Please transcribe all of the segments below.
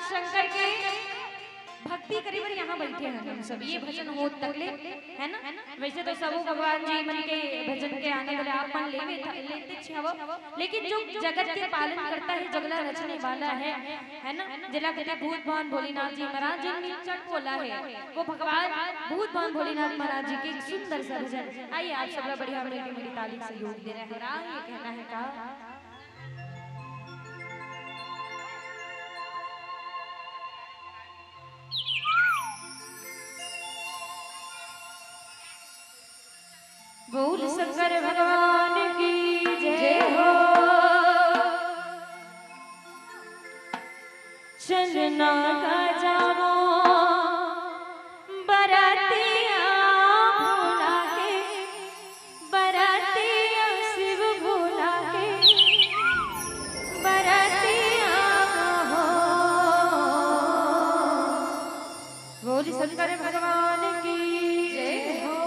शंकर के भक्ति करीब यहाँ बैठे हैं हम सब। ये भजन हो तकले है ना। वैसे तो सब भगवान जी मन के भजन के आने वाले आप मन लेते छव, लेकिन जो जगत के पालन करता है, जगला रचने वाला है ना, जिला के भूत भवन भोलेनाथ जी महाराज जी ने चट बोला है, वो भगवान भूत भवन भोलेनाथ महाराज जी के सुंदर सा भजन। आइए आप सब बढ़िया मेरी ताली से योग दे रहे हैं। राम ये कहना है का बोल शंकर भगवान की जय हो। चलना का जाओ बरातिया भोला के, बरातिया शिव भोला के, बरातिया हो। बोल शंकर भगवान की जय हो।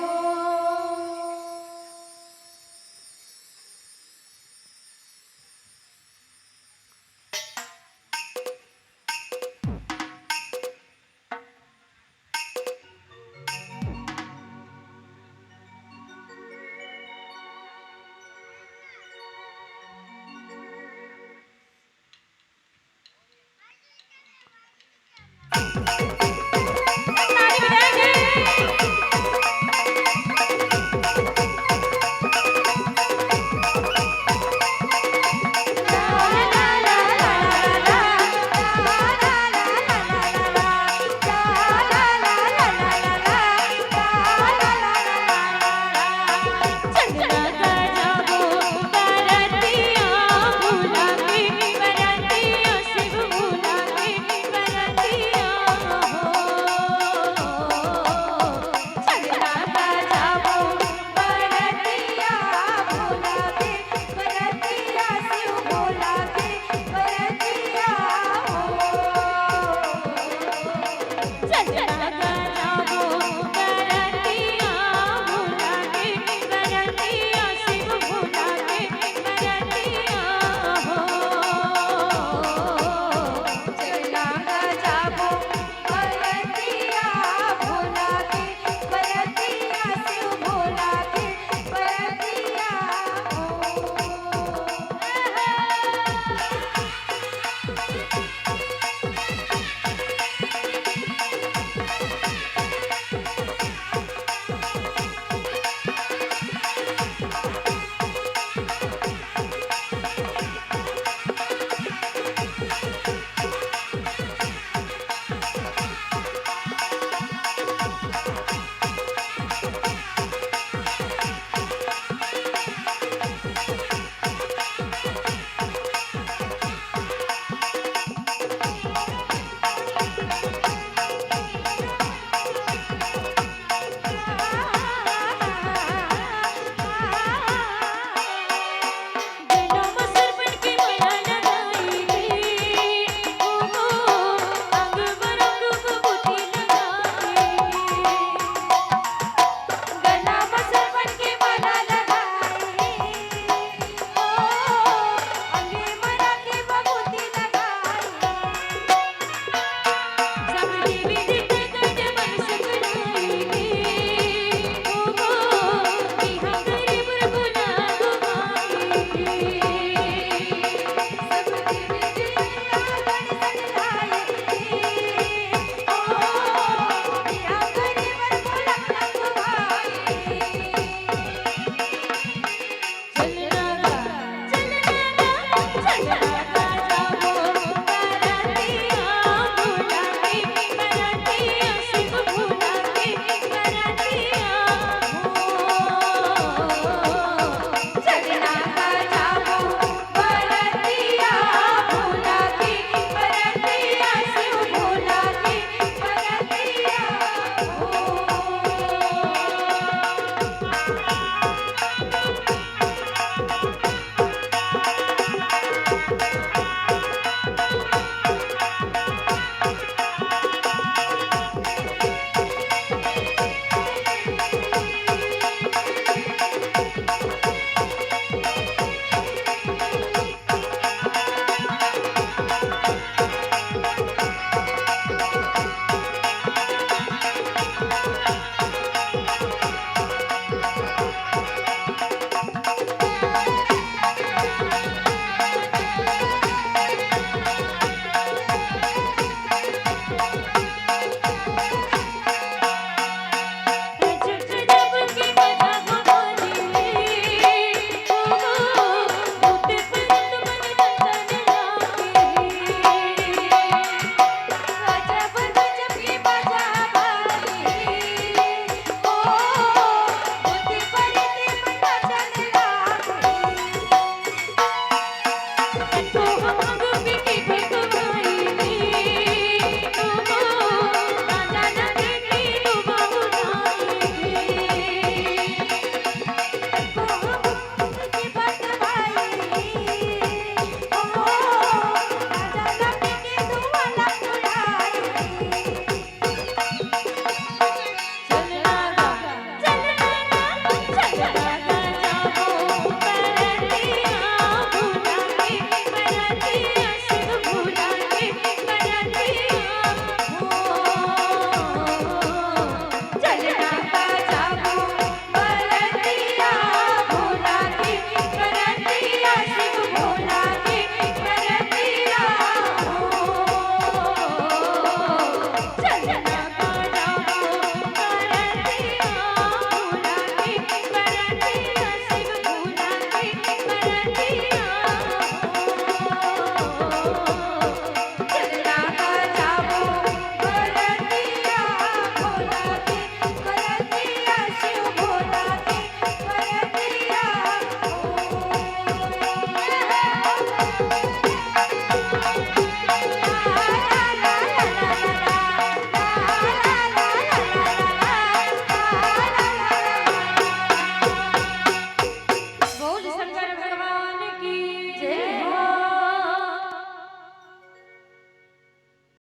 शंकर